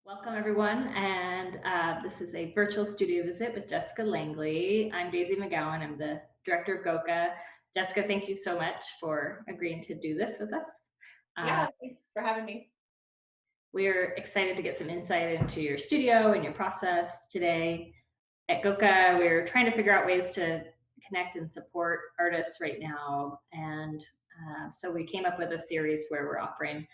Welcome, everyone, and this is a virtual studio visit with Jessica Langley. I'm Daisy McGowan. I'm the director of GOCA. Jessica, thank you so much for agreeing to do this with us. Yeah, thanks for having me. We're excited to get some insight into your studio and your process today. At GOCA, we're trying to figure out ways to connect and support artists right now. And so we came up with a series where we're offering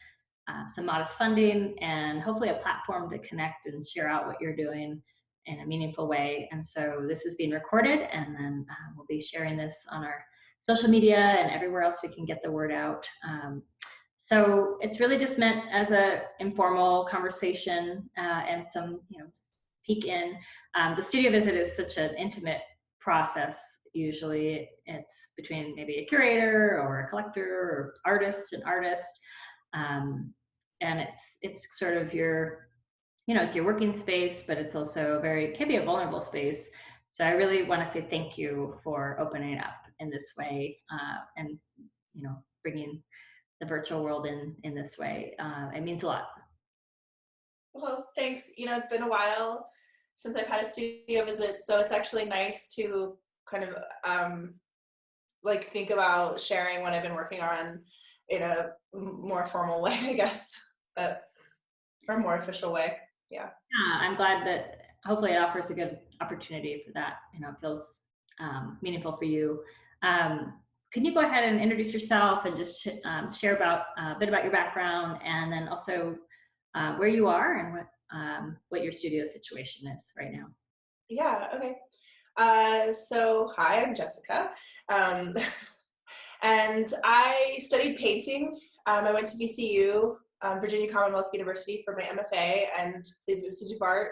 some modest funding and hopefully a platform to connect and share out what you're doing in a meaningful way. And so this is being recorded, and then we'll be sharing this on our social media and everywhere else we can get the word out. So it's really just meant as a informal conversation and some, peek in. The studio visit is such an intimate process. Usually, it's between maybe a curator or a collector or artist and artist. And it's sort of your, it's your working space, but it's also can be a vulnerable space. So I really want to say thank you for opening it up in this way, and bringing the virtual world in this way. It means a lot. Well, thanks. It's been a while since I've had a studio visit, so it's actually nice to kind of like think about sharing what I've been working on in a more formal way, I guess, but or more official way. Yeah. Yeah, I'm glad that hopefully it offers a good opportunity for that. It feels meaningful for you. Can you go ahead and introduce yourself and just share about a bit about your background, and then also where you are and what your studio situation is right now? Yeah. Okay. So hi, I'm Jessica, um, and I studied painting. I went to VCU, Virginia Commonwealth University, for my MFA, and the Institute of Art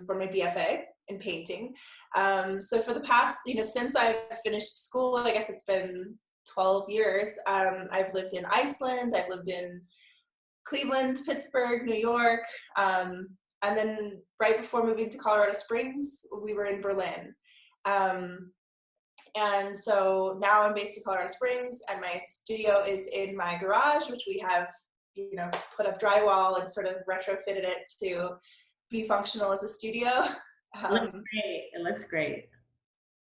for my BFA in painting. So for the past, since I've finished school, I guess it's been 12 years. I've lived in Iceland. I've lived in Cleveland, Pittsburgh, New York. And then right before moving to Colorado Springs, we were in Berlin. Um, and so now I'm based in Colorado Springs, and my studio is in my garage, which we have, put up drywall and sort of retrofitted it to be functional as a studio. It looks great. It looks great.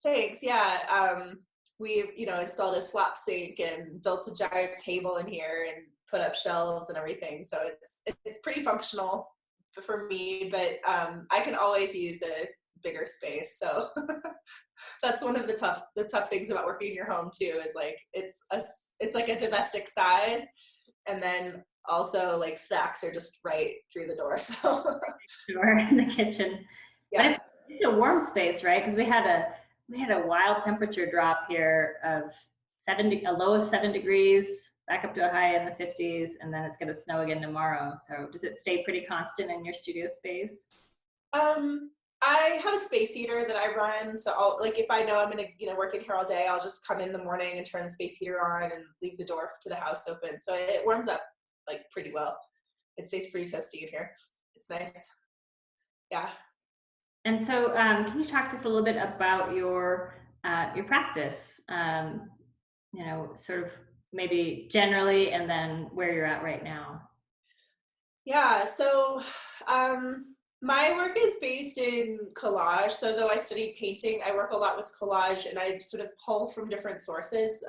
Thanks. Yeah. We, installed a slop sink and built a giant table in here and put up shelves and everything. So it's pretty functional for me, but I can always use a bigger space. So that's one of the tough things about working in your home too, is like it's like a domestic size, and then also like snacks are just right through the door. So Sure, in the kitchen, but yeah. it's a warm space, right? Because we had a wild temperature drop here of a low of 7 degrees, back up to a high in the 50s, and then it's going to snow again tomorrow. So does it stay pretty constant in your studio space? Um, I have a space heater that I run. So I'll, like, if I know I'm gonna, work in here all day, I'll just come in the morning and turn the space heater on and leave the door to the house open. So it warms up like pretty well. It stays pretty toasty in here. It's nice. Yeah. And so, can you talk to us a little bit about your practice? Sort of maybe generally, and then where you're at right now. Yeah. So, my work is based in collage. So though I studied painting, I work a lot with collage, and I sort of pull from different sources.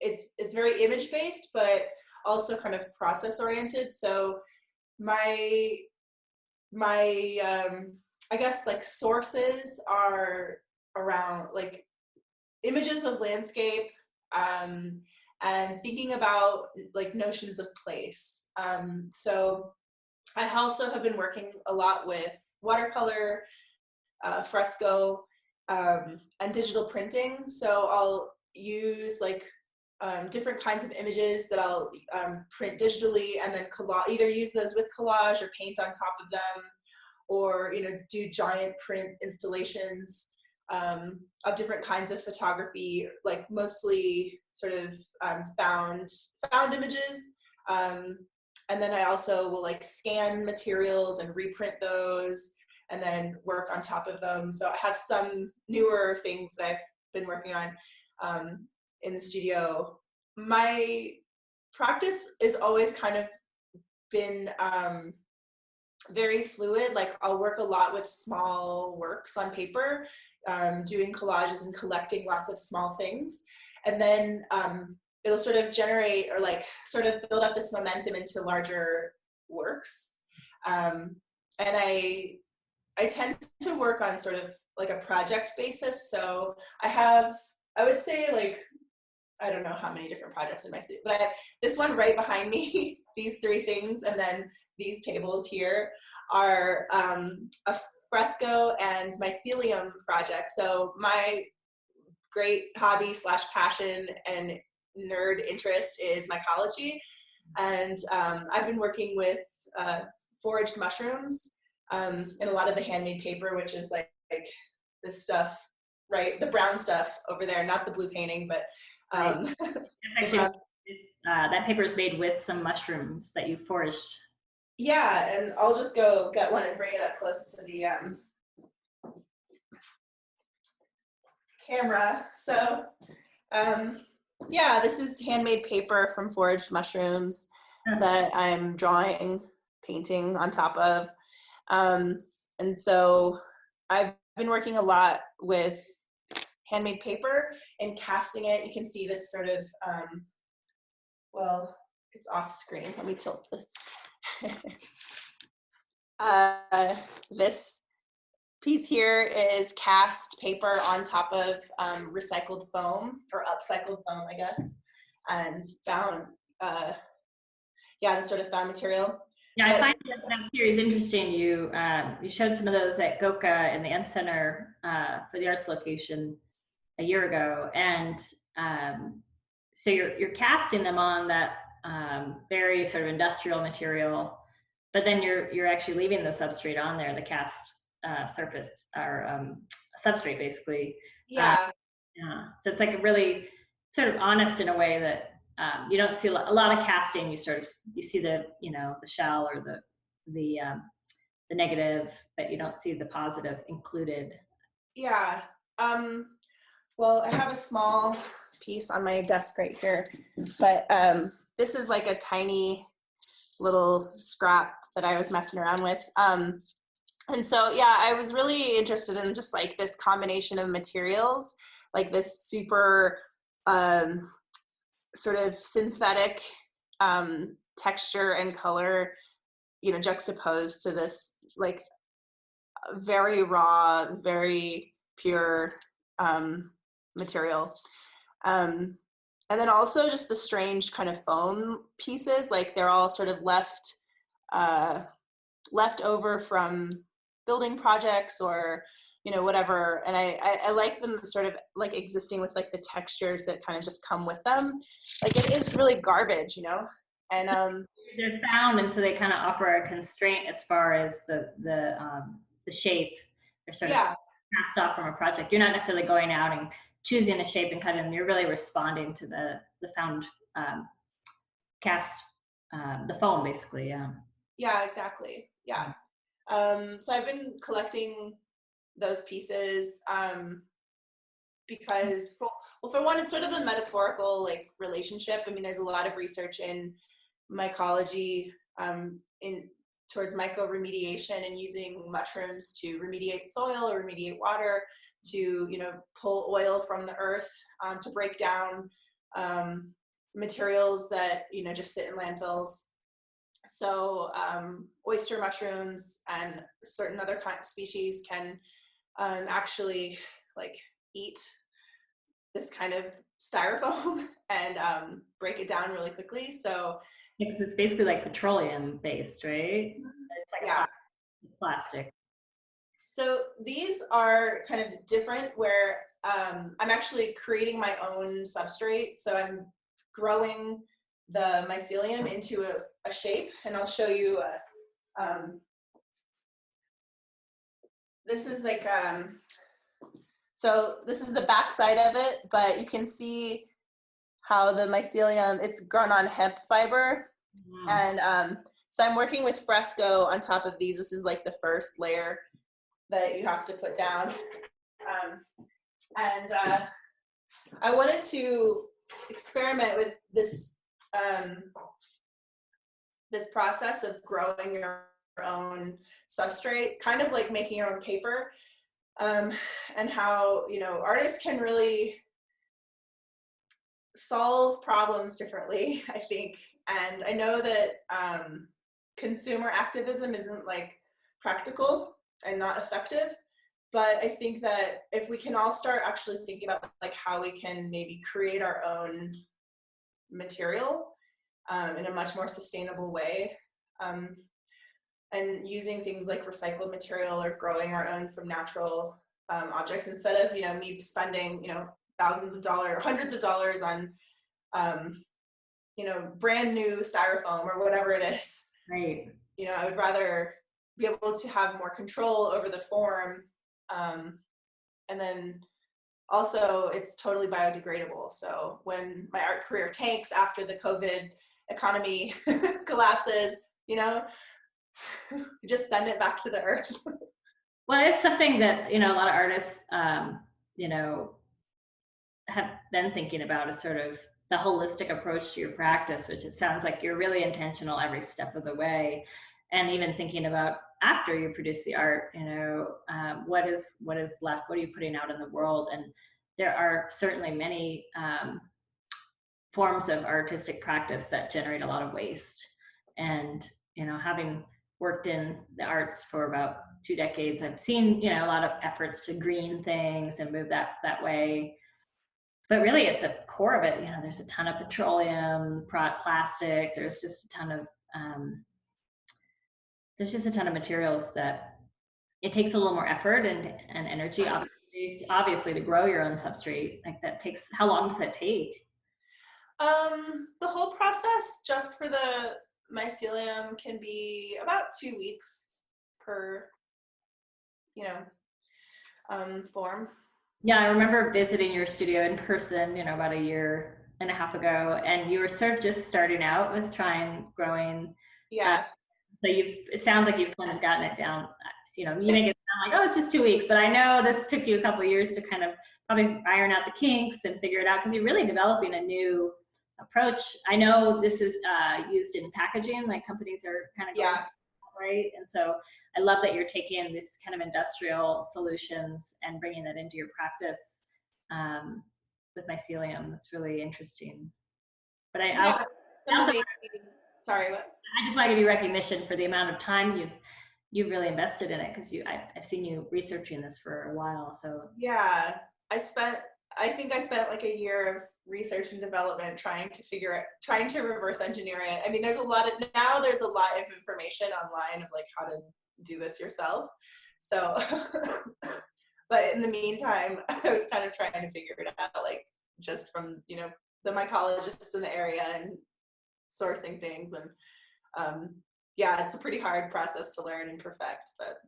It's very image based, but also kind of process oriented. So my I guess like sources are around like images of landscape, um, and thinking about like notions of place. So I also have been working a lot with watercolor, fresco, and digital printing. So I'll use like different kinds of images that I'll print digitally, and then either use those with collage or paint on top of them, or do giant print installations of different kinds of photography, like mostly sort of found images. And then I also will like scan materials and reprint those and then work on top of them. So I have some newer things that I've been working on in the studio. My practice is always kind of been very fluid. Like I'll work a lot with small works on paper, doing collages and collecting lots of small things. And then it'll sort of generate or like sort of build up this momentum into larger works. And I tend to work on sort of like a project basis. So I would say like, I don't know how many different projects in my studio, but I have this one right behind me, these 3 things, and then these tables here are a fresco and mycelium project. So my great hobby / passion and nerd interest is mycology. And I've been working with foraged mushrooms and a lot of the handmade paper, which is like this stuff, right? The brown stuff over there, not the blue painting, but actually, that paper is made with some mushrooms that you foraged. Yeah, and I'll just go get one and bring it up close to the camera. So yeah, this is handmade paper from foraged mushrooms that I'm drawing, painting on top of. And so I've been working a lot with handmade paper and casting it. You can see this sort of, well, it's off screen. Let me tilt the, this piece here is cast paper on top of recycled foam, or upcycled foam, I guess, and found, yeah, this sort of found material. Yeah, I find that series interesting. You showed some of those at GOCA in the Ent Center for the Arts location a year ago, and so you're casting them on that very sort of industrial material, but then you're actually leaving the substrate on there, the cast surface or substrate basically. Yeah. Yeah. So it's like a really sort of honest in a way that you don't see a lot of casting. You see the the shell or the negative, but you don't see the positive included. Yeah. Well, I have a small piece on my desk right here, but this is like a tiny little scrap that I was messing around with. And so, yeah, I was really interested in just like this combination of materials, like this super sort of synthetic texture and color, juxtaposed to this like very raw, very pure material. And then also just the strange kind of foam pieces, like they're all sort of left over from building projects or whatever, and I like them sort of like existing with like the textures that kind of just come with them. Like it is really garbage, and they're found, and so they kind of offer a constraint as far as the shape. They're sort of cast off from a project. You're not necessarily going out and choosing a shape and cutting them. You're really responding to the found cast, the foam basically. Yeah, exactly. Yeah. So I've been collecting those pieces because, for one, it's sort of a metaphorical like relationship. I mean, there's a lot of research in mycology towards mycoremediation and using mushrooms to remediate soil or remediate water, to pull oil from the earth, to break down materials that just sit in landfills. So oyster mushrooms and certain other species can actually like eat this kind of styrofoam and break it down really quickly. So because it's basically like petroleum based, right? It's like plastic. So these are kind of different where I'm actually creating my own substrate. So I'm growing the mycelium into a shape, and I'll show you this is like so this is the back side of it, but you can see how the mycelium, it's grown on hemp fiber. And so I'm working with fresco on top of these. This is like the first layer that you have to put down, and I wanted to experiment with this this process of growing your own substrate, kind of like making your own paper, and how, you know, artists can really solve problems differently, I think. And I know that consumer activism isn't like practical and not effective, but I think that if we can all start actually thinking about like how we can maybe create our own material in a much more sustainable way, and using things like recycled material or growing our own from natural objects, instead of, you know, me spending, you know, thousands of dollars, hundreds of dollars on, you know, brand new styrofoam or whatever it is. Right. You know, I would rather be able to have more control over the form. And then also it's totally biodegradable. So when my art career tanks after the COVID economy collapses, you know, just send it back to the earth. Well, it's something that, you know, a lot of artists, you know, have been thinking about, is sort of the holistic approach to your practice, which it sounds like you're really intentional every step of the way. And even thinking about after you produce the art, you know, what is left, what are you putting out in the world? And there are certainly many forms of artistic practice that generate a lot of waste. And, you know, having worked in the arts for about 2 decades, I've seen, you know, a lot of efforts to green things and move that way. But really at the core of it, you know, there's a ton of petroleum, plastic, there's just a ton of, materials that it takes a little more effort and energy, obviously to grow your own substrate. Like that takes, how long does that take? The whole process just for the mycelium can be about 2 weeks per, you know, form. Yeah, I remember visiting your studio in person, you know, about 1.5 years ago, and you were sort of just starting out with growing. Yeah. So it sounds like you've kind of gotten it down. You know, you make it sound like, oh, it's just 2 weeks, but I know this took you a couple of years to kind of probably iron out the kinks and figure it out, because you're really developing a new approach. I know this is used in packaging, like companies are kind of going, yeah. Right? And so I love that you're taking this kind of industrial solutions and bringing that into your practice with mycelium. That's really interesting. But I also sorry, what? I just want to give you recognition for the amount of time you've really invested in it, because I've seen you researching this for a while. So yeah, I think I spent like 1 year of research and development trying to reverse engineer it. I mean, there's a lot of information online of like how to do this yourself. So, but in the meantime, I was kind of trying to figure it out, like just from, you know, the mycologists in the area and sourcing things. And yeah, it's a pretty hard process to learn and perfect, but.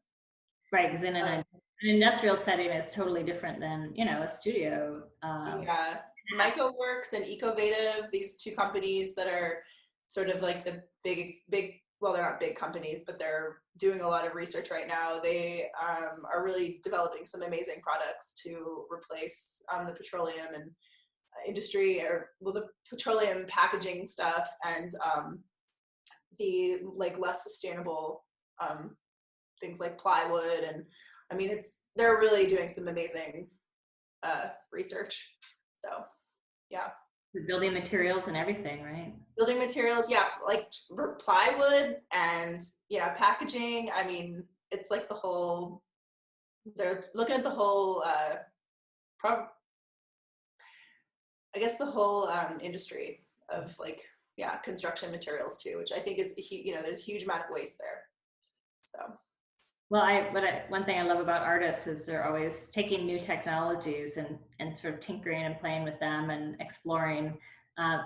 Right, because in an industrial setting is totally different than, you know, a studio. Yeah, MycoWorks and Ecovative, these 2 companies that are sort of like the big, well, they're not big companies, but they're doing a lot of research right now. They are really developing some amazing products to replace the petroleum and industry, or well, the petroleum packaging stuff, and the like less sustainable things like plywood. And I mean, they're really doing some amazing research. So yeah. The building materials and everything, right? Building materials, yeah, like plywood and yeah, packaging. I mean, it's like they're looking at the whole the whole industry of like, yeah, construction materials too, which I think is, you know, there's a huge amount of waste there. So. Well, one thing I love about artists is they're always taking new technologies and sort of tinkering and playing with them and exploring.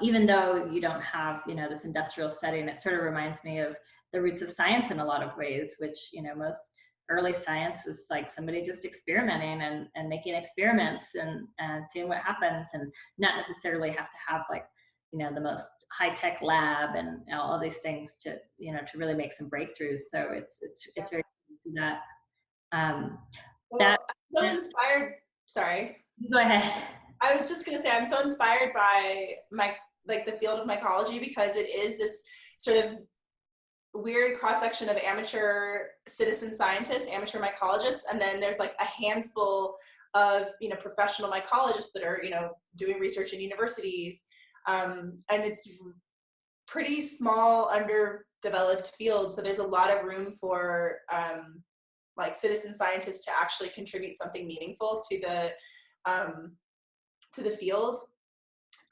Even though you don't have, you know, this industrial setting, it sort of reminds me of the roots of science in a lot of ways, which, you know, most early science was like somebody just experimenting and making experiments and seeing what happens, and not necessarily have to have like, you know, the most high-tech lab and all these things to, you know, to really make some breakthroughs. So it's very that well, I'm so inspired. Sorry. Go ahead. I was just going to say, I'm so inspired by the field of mycology, because it is this sort of weird cross-section of amateur citizen scientists, amateur mycologists, and then there's like a handful of, you know, professional mycologists that are, you know, doing research in universities. And it's pretty small, underdeveloped field. So there's a lot of room for like citizen scientists to actually contribute something meaningful to the field.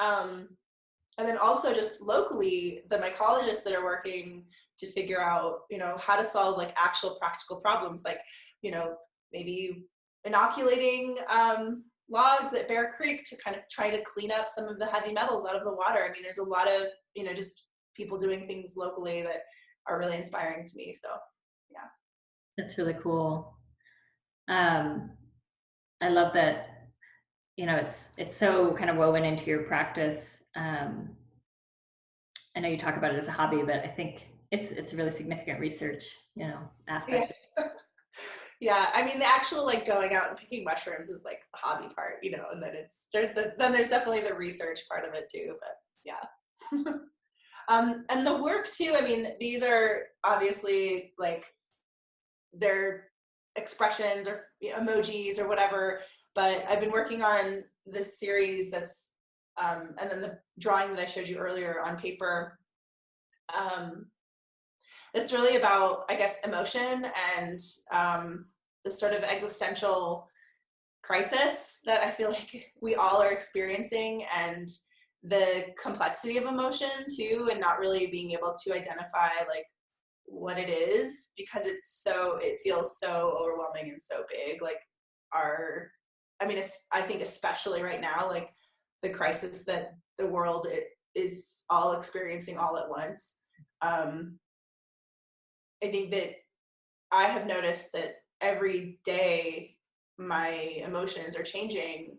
And then also just locally, the mycologists that are working to figure out, you know, how to solve like actual practical problems, like, you know, maybe inoculating logs at Bear Creek to kind of try to clean up some of the heavy metals out of the water. I mean, there's a lot of, you know, just people doing things locally that are really inspiring to me. So, yeah. That's really cool. I love that, you know, it's so kind of woven into your practice. I know you talk about it as a hobby, but I think it's a really significant research, you know, aspect. Yeah. Yeah, I mean, the actual like going out and picking mushrooms is like the hobby part, you know, and then there's definitely the research part of it too, but yeah. And the work too, I mean, these are obviously like they're expressions or emojis or whatever, but I've been working on this series that's, and then the drawing that I showed you earlier on paper, it's really about, I guess, emotion and this sort of existential crisis that I feel like we all are experiencing, and the complexity of emotion too, and not really being able to identify like what it is, because it feels so overwhelming and so big. Like I think especially right now, like the crisis that the world is all experiencing all at once. I think that I have noticed that every day my emotions are changing.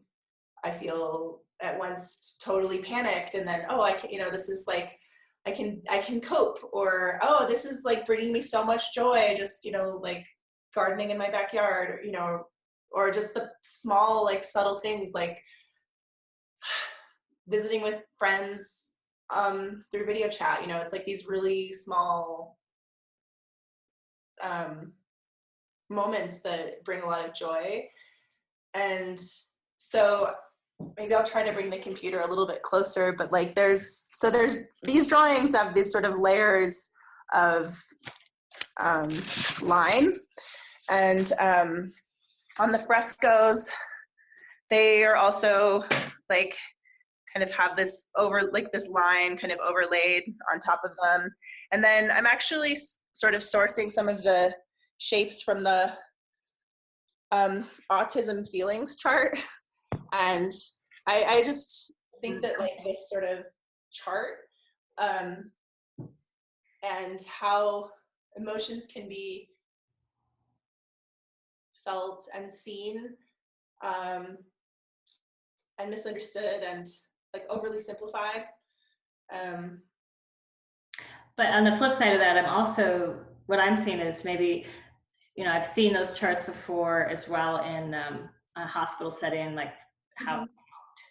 I feel at once totally panicked, and then, oh, I can, you know, this is like, I can cope, or, oh, this is like bringing me so much joy, just, you know, like gardening in my backyard, you know, or just the small, like subtle things like visiting with friends through video chat, you know, it's like these really small moments that bring a lot of joy. And so maybe I'll try to bring the computer a little bit closer, but like there's these drawings have these sort of layers of line, and on the frescoes, they are also like kind of have this this line kind of overlaid on top of them. And then I'm actually sort of sourcing some of the shapes from the autism feelings chart. And I just think that like this sort of chart and how emotions can be felt and seen and misunderstood and like overly simplified. But on the flip side of that, what I'm seeing is maybe, you know, I've seen those charts before as well in a hospital setting, like how to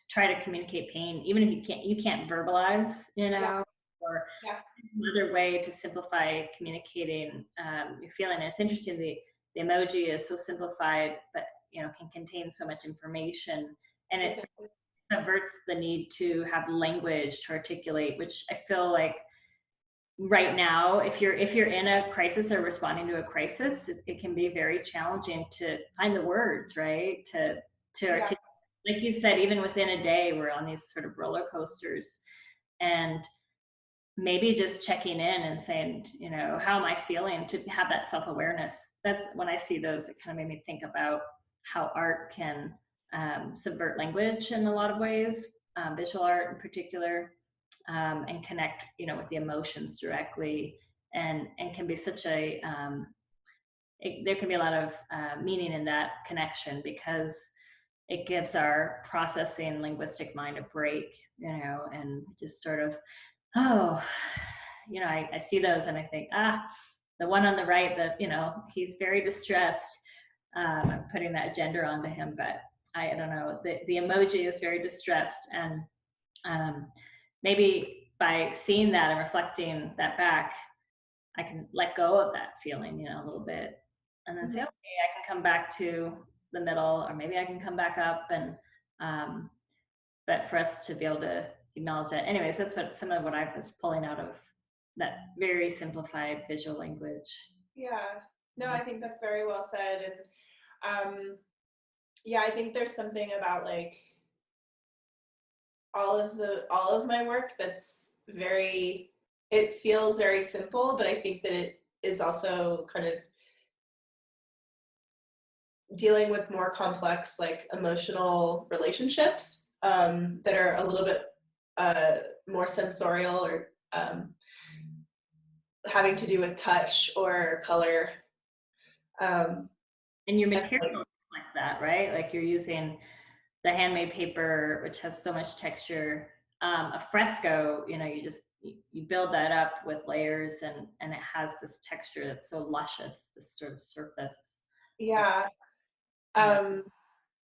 try to communicate pain, even if you can't verbalize, you know, or another way to simplify communicating your feeling. And it's interesting, the emoji is so simplified, but, you know, can contain so much information, and it subverts the need to have language to articulate, which I feel like right now, if you're in a crisis or responding to a crisis, it can be very challenging to find the words, right? To articulate. Like you said, even within a day, we're on these sort of roller coasters, and maybe just checking in and saying, you know, how am I feeling, to have that self-awareness. That's when I see those, it kind of made me think about how art can subvert language in a lot of ways, visual art in particular. And connect, you know, with the emotions directly, and can be such a there can be a lot of meaning in that connection, because it gives our processing linguistic mind a break, you know, and just sort of, oh, you know, I see those and I think, the one on the right, that, you know, he's very distressed. I'm putting that gender onto him, but I don't know, the emoji is very distressed, and maybe by seeing that and reflecting that back, I can let go of that feeling, you know, a little bit, and then say, okay, I can come back to the middle, or maybe I can come back up. And but for us to be able to acknowledge that, anyways, that's what some of what I was pulling out of that very simplified visual language. Yeah, no, I think that's very well said. And yeah, I think there's something about like all of my work that's very, it feels very simple, but I think that it is also kind of dealing with more complex, like emotional relationships that are a little bit more sensorial, or having to do with touch or color. And your material like, like that, right? Like you're using the handmade paper, which has so much texture. A fresco, you know, you build that up with layers, and it has this texture that's so luscious, this sort of surface. yeah, Yeah.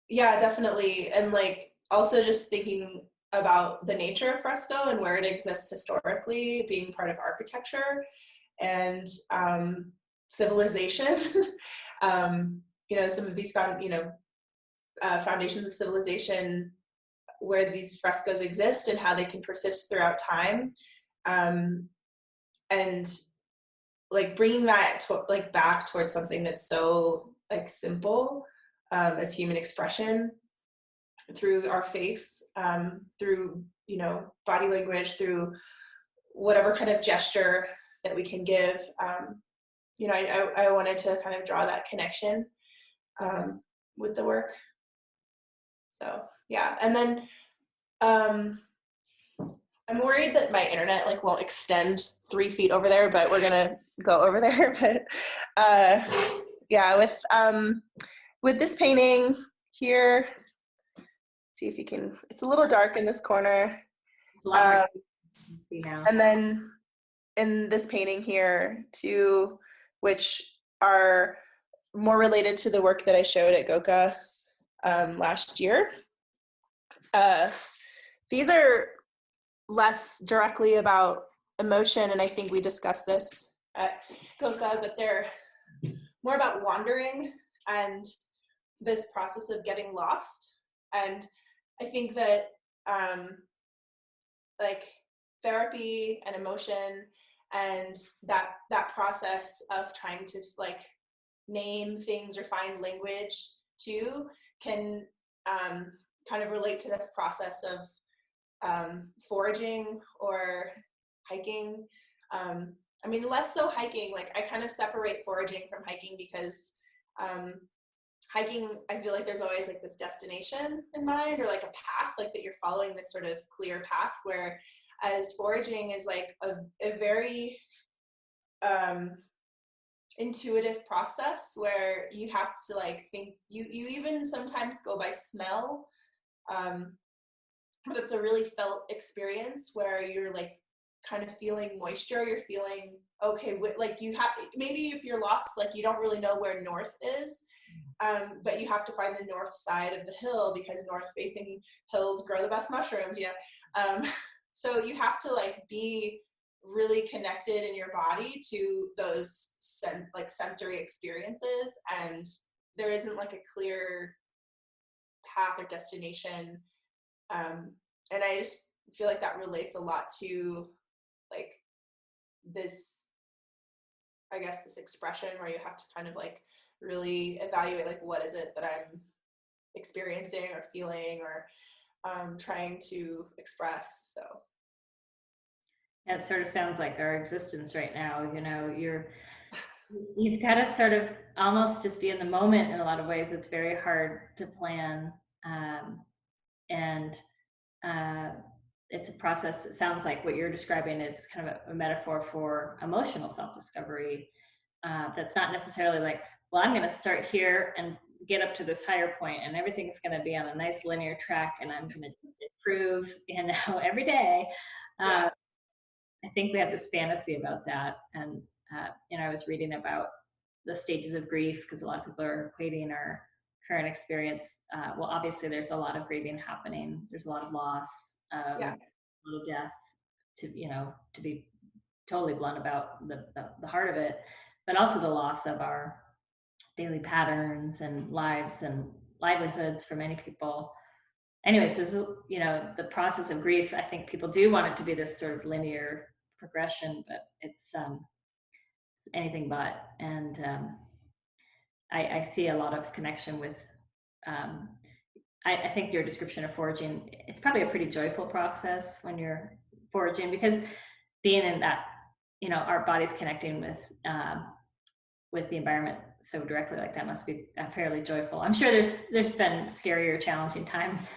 yeah, definitely. And like also just thinking about the nature of fresco and where it exists historically, being part of architecture and civilization. You know, some of these foundations of civilization where these frescoes exist and how they can persist throughout time, and like bringing that like back towards something that's so like simple as human expression through our face, through, you know, body language, through whatever kind of gesture that we can give. You know, I wanted to kind of draw that connection with the work. So yeah, and then I'm worried that my internet like won't extend 3 feet over there, but we're gonna go over there. But yeah, with this painting here, see if you can. It's a little dark in this corner, and then in this painting here too, which are more related to the work that I showed at GOCA last year. These are less directly about emotion, and I think we discussed this at GOCA, but they're more about wandering and this process of getting lost. And I think that like therapy and emotion and that process of trying to like name things or find language too can kind of relate to this process of foraging or hiking. I mean, less so hiking. Like I kind of separate foraging from hiking because hiking, I feel like there's always like this destination in mind, or like a path, like that you're following this sort of clear path, where as foraging is like a very intuitive process where you have to like think, you even sometimes go by smell, but it's a really felt experience where you're like kind of feeling moisture, you're feeling okay, like you have, maybe if you're lost, like you don't really know where north is, but you have to find the north side of the hill because north facing hills grow the best mushrooms, you know. So you have to like be really connected in your body to those like sensory experiences, and there isn't like a clear path or destination. And I just feel like that relates a lot to like this, I guess, this expression where you have to kind of like really evaluate like what is it that I'm experiencing or feeling or trying to express. So It sort of sounds like our existence right now. You know, you've got to sort of almost just be in the moment in a lot of ways. It's very hard to plan, and it's a process. It sounds like what you're describing is kind of a metaphor for emotional self-discovery. That's not necessarily like, well, I'm going to start here and get up to this higher point, and everything's going to be on a nice linear track, and I'm going to improve, you know, every day. yeah. I think we have this fantasy about that. And, you know, I was reading about the stages of grief because a lot of people are equating our current experience. Well, obviously, there's a lot of grieving happening. There's a lot of loss, Yeah. a little death to, you know, to be totally blunt about the heart of it, but also the loss of our daily patterns and lives and livelihoods for many people. Anyways, there's, you know, the process of grief. I think people do want it to be this sort of linear progression, but it's anything but. And I see a lot of connection with, I think your description of foraging, it's probably a pretty joyful process when you're foraging, because being in that, you know, our body's connecting with the environment so directly like that must be fairly joyful. I'm sure there's been scarier, challenging times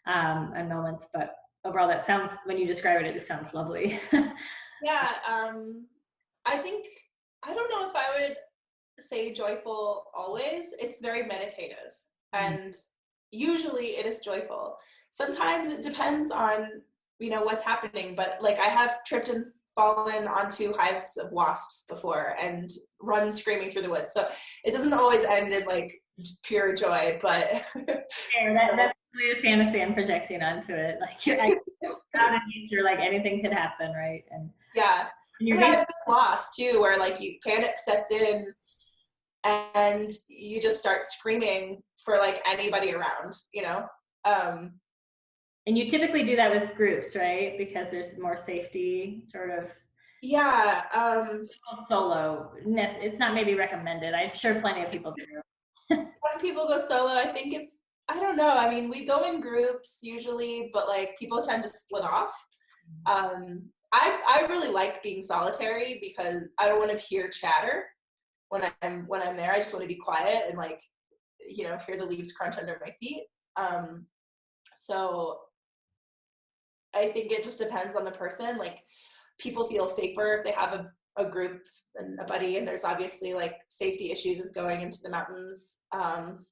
and moments, but overall that sounds, when you describe it, it just sounds lovely. Yeah, I think, I don't know if I would say joyful always. It's very meditative, and usually it is joyful. Sometimes it depends on, you know, what's happening, but like I have tripped and fallen onto hives of wasps before and run screaming through the woods. So it doesn't always end in like pure joy, but yeah, that's really a fantasy I'm projecting onto it. Like you're out in nature, like anything could happen, right? And yeah, and you're I've been lost too, where like panic sets in and you just start screaming for like anybody around, you know. And you typically do that with groups, right? Because there's more safety, sort of. Yeah. Solo. It's not maybe recommended. I'm sure plenty of people do. Some people go solo. I think I don't know. I mean, we go in groups usually, but like people tend to split off. I really like being solitary because I don't want to hear chatter when I'm there. I just want to be quiet and like, you know, hear the leaves crunch under my feet. So I think it just depends on the person. Like people feel safer if they have a group and a buddy, and there's obviously like safety issues of going into the mountains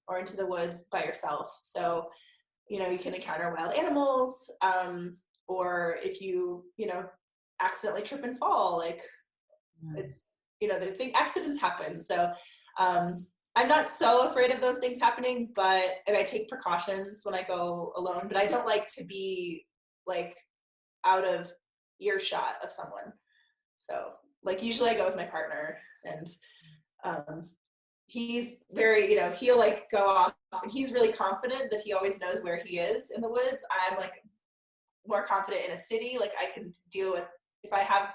or into the woods by yourself. So, you know, you can encounter wild animals, or if you know, accidentally trip and fall, like it's, you know, accidents happen. So I'm not so afraid of those things happening, and I take precautions when I go alone, but I don't like to be like out of earshot of someone. So like usually I go with my partner, and he's very, you know, he'll like go off and he's really confident that he always knows where he is in the woods. I'm like more confident in a city. Like I can deal with, if I have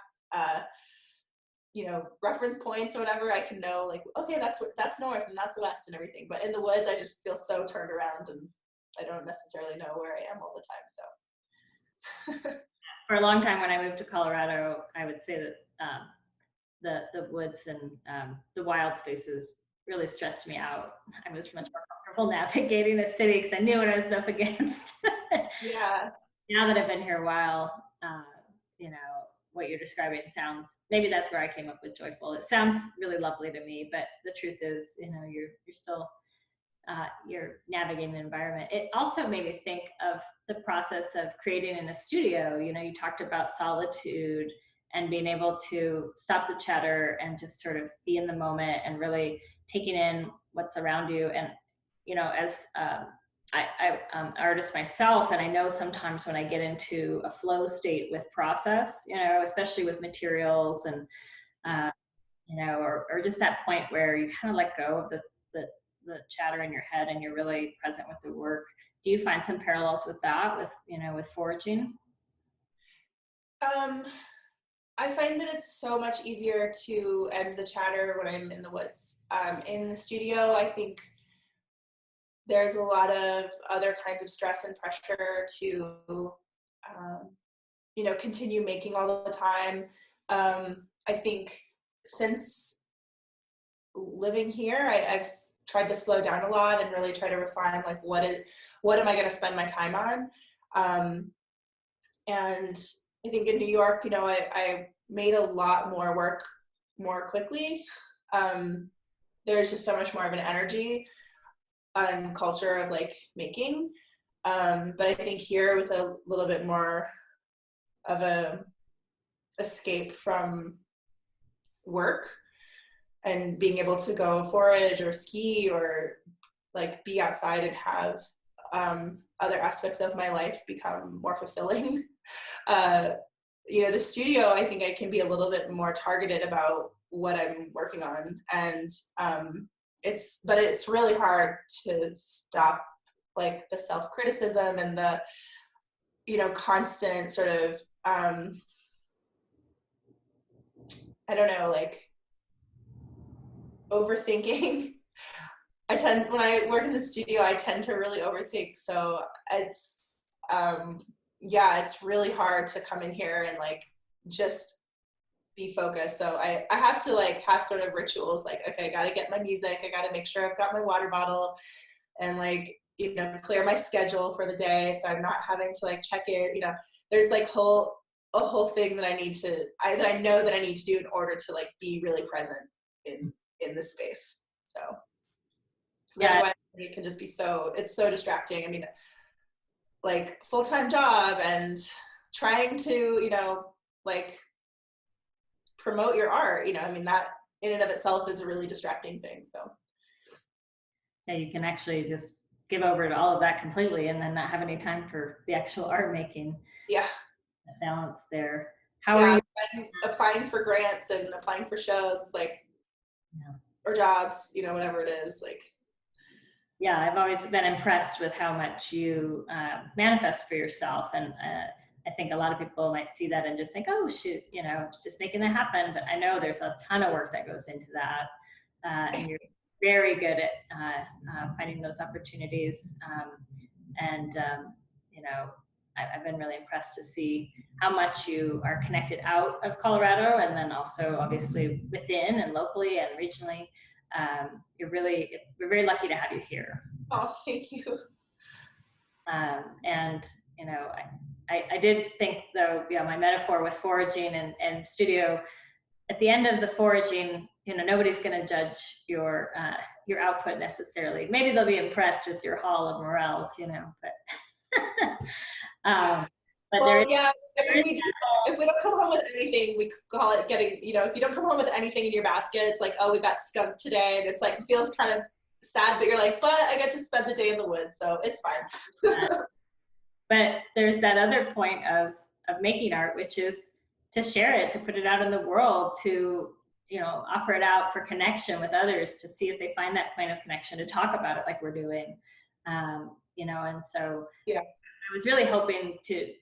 you know, reference points or whatever, I can know like, okay, that's north and that's west and everything. But in the woods, I just feel so turned around and I don't necessarily know where I am all the time. So for a long time when I moved to Colorado, I would say that the woods and the wild spaces really stressed me out. I was much more comfortable navigating the city because I knew what I was up against. Yeah. Now that I've been here a while, you know, what you're describing sounds, maybe that's where I came up with joyful. It sounds really lovely to me, but the truth is, you know, you're still you're navigating the environment. It also made me think of the process of creating in a studio. You know, you talked about solitude and being able to stop the chatter and just sort of be in the moment and really taking in what's around you. And, you know, as I'm an artist myself, and I know sometimes when I get into a flow state with process, you know, especially with materials and, you know, or just that point where you kind of let go of the chatter in your head and you're really present with the work. Do you find some parallels with that, with, you know, with foraging? I find that it's so much easier to end the chatter when I'm in the woods. In the studio, I think there's a lot of other kinds of stress and pressure to, you know, continue making all the time. I think since living here, I've tried to slow down a lot and really try to refine like what am I going to spend my time on. And I think in New York, you know, I made a lot more work more quickly. There's just so much more of an energy and culture of like making. But I think here with a little bit more of a escape from work and being able to go forage or ski or like be outside and have other aspects of my life become more fulfilling. the studio, I think I can be a little bit more targeted about what I'm working on. And but it's really hard to stop like the self-criticism and the, constant sort of, I don't know, like overthinking. When I work in the studio, I tend to really overthink. So it's, it's really hard to come in here and like just be focused. So I have to like have sort of rituals, like, okay, I got to get my music. I got to make sure I've got my water bottle and like, clear my schedule for the day. So I'm not having to like check it, there's like a whole thing that I know that I need to do in order to like be really present in this space. So Yeah. otherwise it can just be it's so distracting. I mean, like full-time job and trying to, like promote your art, I mean, that in and of itself is a really distracting thing. So yeah, you can actually just give over to all of that completely and then not have any time for the actual art making. Yeah. That balance there. How are you? I'm applying for grants and applying for shows. It's like, or jobs, whatever it is, like. Yeah, I've always been impressed with how much you manifest for yourself. And I think a lot of people might see that and just think, oh, shoot, just making that happen. But I know there's a ton of work that goes into that. And you're very good at finding those opportunities. I've been really impressed to see how much you are connected out of Colorado and then also obviously within and locally and regionally. We're very lucky to have you here. Oh, thank you. I did think though, my metaphor with foraging and studio, at the end of the foraging, nobody's going to judge your output necessarily. Maybe they'll be impressed with your haul of morels, but well, if we don't come home with anything, we call it getting, if you don't come home with anything in your basket, it's like, oh, we got skunked today. And it's like, it feels kind of sad, but you're like, but I get to spend the day in the woods, so it's fine. But there's that other point of making art, which is to share it, to put it out in the world, to, offer it out for connection with others, to see if they find that point of connection, to talk about it like we're doing, and so yeah. I was really hoping to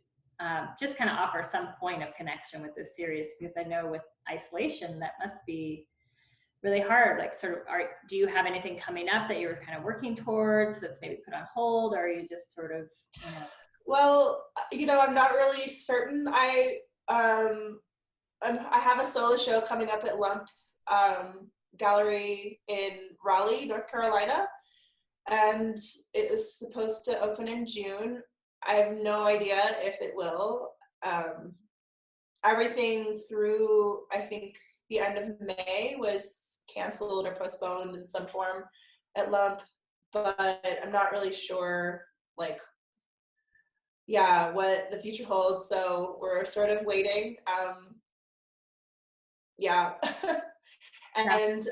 just kind of offer some point of connection with this series, because I know with isolation that must be really hard. Like, sort of, do you have anything coming up that you're kind of working towards that's maybe put on hold, or are you just sort of, Well, I'm not really certain. I have a solo show coming up at Lump Gallery in Raleigh, North Carolina, and it was supposed to open in June. I have no idea if it will. Everything through, I think, the end of May was canceled or postponed in some form at Lump, but I'm not really sure, like, what the future holds. So we're sort of waiting. And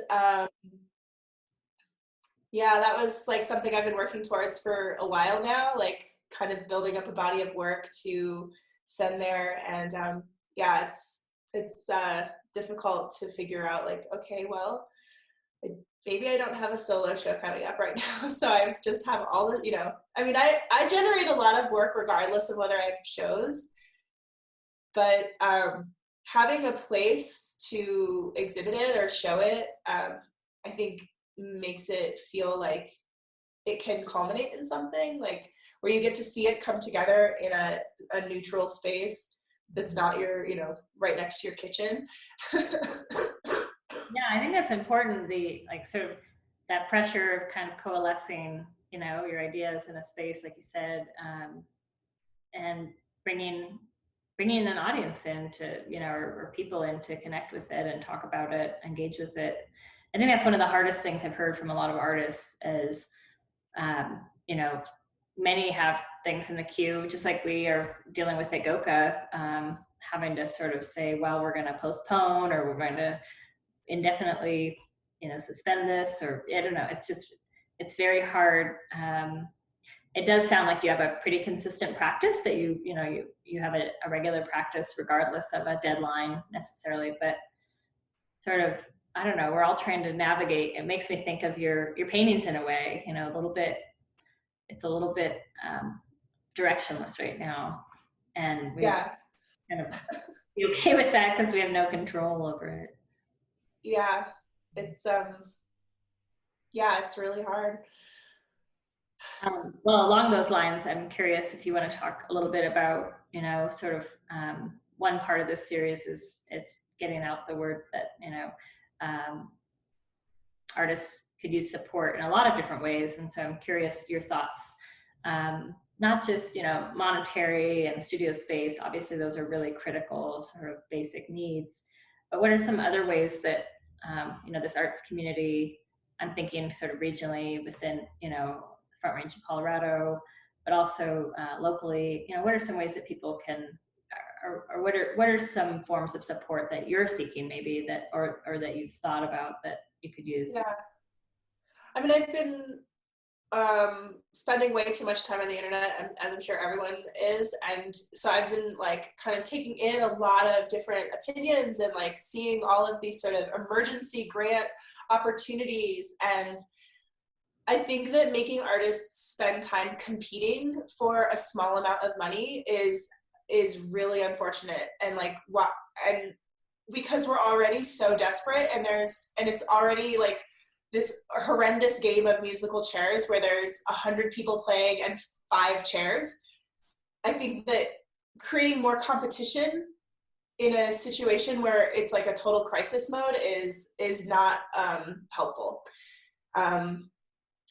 that was like something I've been working towards for a while now, like kind of building up a body of work to send there. And it's difficult to figure out, like, okay, well, maybe I don't have a solo show coming up right now. So I just have all the, I mean, I generate a lot of work regardless of whether I have shows, but having a place to exhibit it or show it, I think makes it feel like it can culminate in something, like where you get to see it come together in a neutral space that's not your, right next to your kitchen. Yeah, I think that's important. The, like, sort of that pressure of kind of coalescing, your ideas in a space, like you said, and bringing an audience in to, or people in to connect with it and talk about it, engage with it. I think that's one of the hardest things I've heard from a lot of artists is, many have things in the queue, just like we are dealing with at GOCA, having to sort of say, well, we're going to postpone, or we're going to indefinitely, suspend this, or I don't know. It's very hard it does sound like you have a pretty consistent practice, that you have a regular practice regardless of a deadline necessarily, but sort of, I don't know, we're all trying to navigate. It makes me think of your paintings in a way, a little bit, it's a little bit directionless right now. And we just kind of be okay with that because we have no control over it. Yeah, it's it's really hard. Well, along those lines, I'm curious if you want to talk a little bit about, sort of one part of this series is getting out the word that, artists could use support in a lot of different ways. And so I'm curious your thoughts, not just, monetary and studio space. Obviously, those are really critical sort of basic needs. But what are some other ways that, this arts community, I'm thinking sort of regionally within, Front Range of Colorado, but also locally, what are some ways that people can, or what are some forms of support that you're seeking maybe that, or that you've thought about that you could use? Yeah, I mean, I've been spending way too much time on the internet, as I'm sure everyone is, and so I've been like kind of taking in a lot of different opinions and like seeing all of these sort of emergency grant opportunities. And I think that making artists spend time competing for a small amount of money is really unfortunate. And like and because we're already so desperate, and it's already like this horrendous game of musical chairs where there's 100 people playing and 5 chairs. I think that creating more competition in a situation where it's like a total crisis mode is not helpful.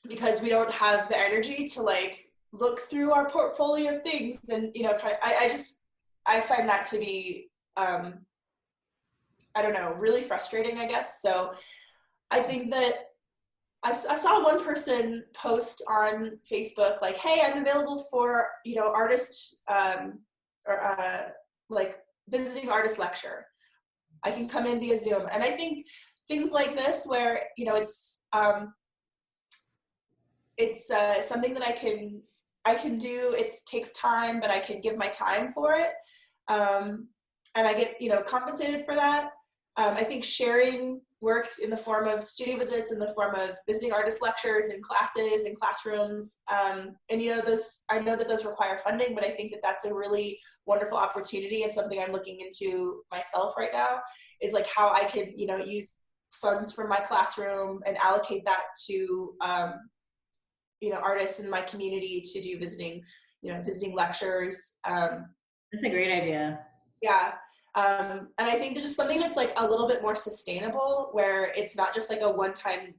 Because we don't have the energy to like look through our portfolio of things, and I find that to be I don't know, really frustrating, I guess. So I think that I saw one person post on Facebook like, hey, I'm available for artist like visiting artist lecture. I can come in via Zoom. And I think things like this where it's something that I can do. It takes time, but I can give my time for it, and I get compensated for that. I think sharing work in the form of studio visits, in the form of visiting artist lectures and classes and classrooms, and those, I know that those require funding, but I think that that's a really wonderful opportunity, and something I'm looking into myself right now is like how I could use funds from my classroom and allocate that to artists in my community to do visiting lectures. That's a great idea. Yeah. And I think there's just something that's like a little bit more sustainable, where it's not just like a one-time,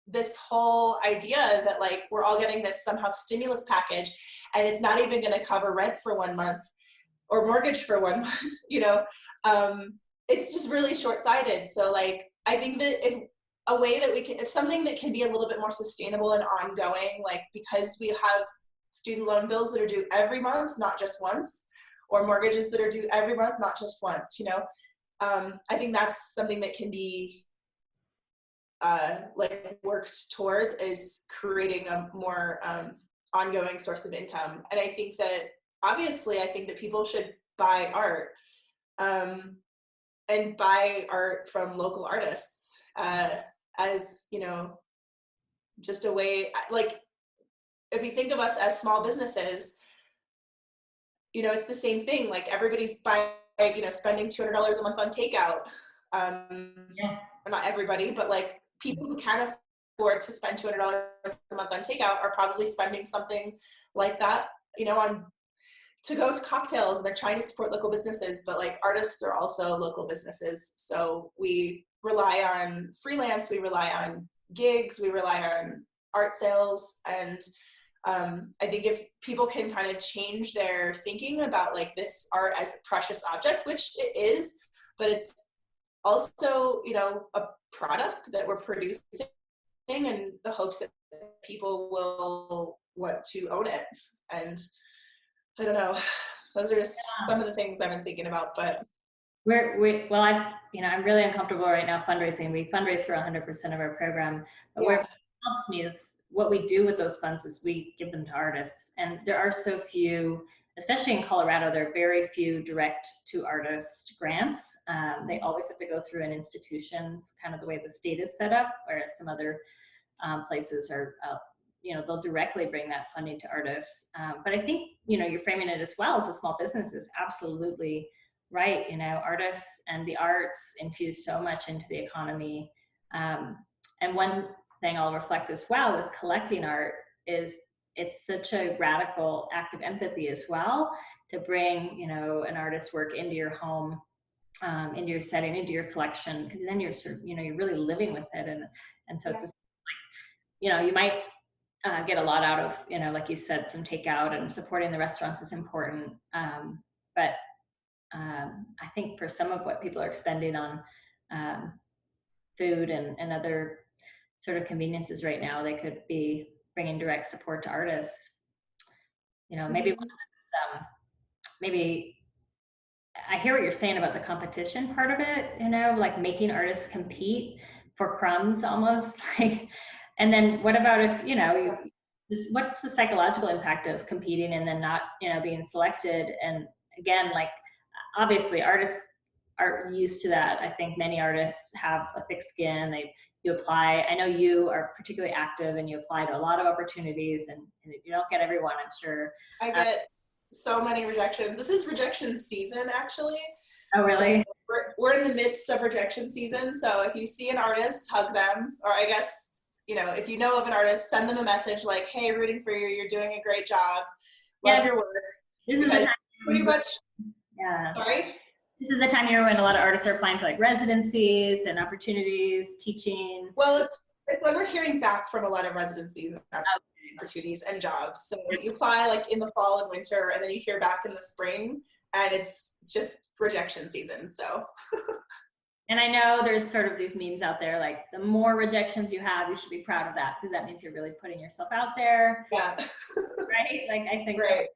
this whole idea that like we're all getting this somehow stimulus package and it's not even going to cover rent for 1 month or mortgage for 1 month. It's just really short-sighted. So like, I think that if something that can be a little bit more sustainable and ongoing, like because we have student loan bills that are due every month, not just once, or mortgages that are due every month, not just once, I think that's something that can be like worked towards, is creating a more ongoing source of income. And I think that obviously, I think that people should buy art and buy art from local artists as just a way, like if we think of us as small businesses, it's the same thing. Like everybody's buying, spending $200 a month on takeout. Or not everybody, but like people who can afford to spend $200 a month on takeout are probably spending something like that, on to-go cocktails, and they're trying to support local businesses. But like artists are also local businesses. So we rely on freelance, we rely on gigs, we rely on art sales. And I think if people can kind of change their thinking about like this art as a precious object, which it is, but it's also, a product that we're producing, and the hopes that people will want to own it. And I don't know, those are just some of the things I've been thinking about. But I'm really uncomfortable right now fundraising. We fundraise for 100% of our program, but where it helps me is what we do with those funds is we give them to artists. And there are so few, especially in Colorado, there are very few direct to artist grants. They always have to go through an institution, kind of the way the state is set up, whereas some other places are, they'll directly bring that funding to artists. But I think, you're framing it as well as a small business is absolutely right. Artists and the arts infuse so much into the economy. And one thing I'll reflect as well with collecting art is it's such a radical act of empathy as well to bring, an artist's work into your home, into your setting, into your collection, because then you're sort of, you're really living with it. And so it's just like, you might get a lot out of, like you said, some takeout, and supporting the restaurants is important. But I think for some of what people are spending on food and other sort of conveniences right now, they could be bringing direct support to artists. Maybe one of those, maybe I hear what you're saying about the competition part of it, like making artists compete for crumbs almost, like, and then what about if, what's the psychological impact of competing and then not, being selected? And again, like, obviously artists are used to that. I think many artists have a thick skin. You apply. I know you are particularly active and you apply to a lot of opportunities, and you don't get everyone, I'm sure. I get so many rejections. This is rejection season, actually. Oh, really? So we're in the midst of rejection season. So if you see an artist, hug them, or I guess, if you know of an artist, send them a message like, hey, rooting for you. You're doing a great job. Love your work. This is the time. Pretty much. Yeah. Sorry? This is the time of year when a lot of artists are applying for like residencies and opportunities, teaching. Well, it's when we're hearing back from a lot of residencies and opportunities and jobs. So you apply like in the fall and winter, and then you hear back in the spring, and it's just rejection season. So. And I know there's sort of these memes out there, like the more rejections you have, you should be proud of that, because that means you're really putting yourself out there. Yeah. Right? Like, I think so. Like,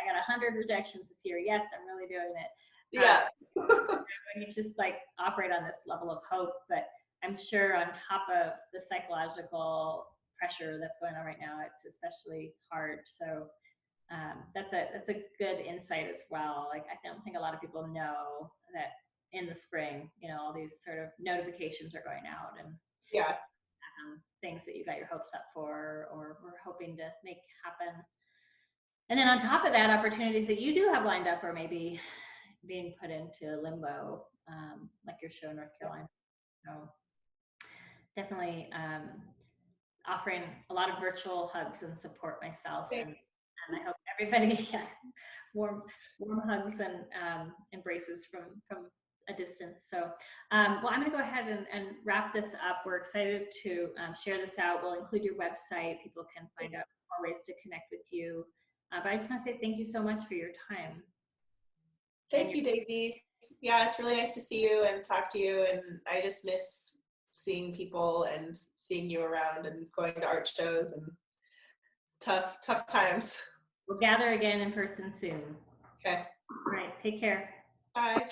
I got 100 rejections this year. Yes, I'm really doing it. Yeah. And you just like operate on this level of hope, but I'm sure on top of the psychological pressure that's going on right now, it's especially hard. So that's a good insight as well. Like, I don't think a lot of people know that in the spring, all these sort of notifications are going out, and things that you got your hopes up for or were hoping to make happen. And then on top of that, opportunities that you do have lined up are maybe being put into limbo, like your show in North Carolina. So definitely offering a lot of virtual hugs and support myself. And I hope everybody warm hugs and embraces from a distance. So, well, I'm going to go ahead and wrap this up. We're excited to share this out. We'll include your website. People can find out more ways to connect with you. But I just want to say thank you so much for your time. Thank you, Daisy. Yeah, it's really nice to see you and talk to you. And I just miss seeing people and seeing you around and going to art shows, and tough times. We'll gather again in person soon. Okay. All right. Take care. Bye.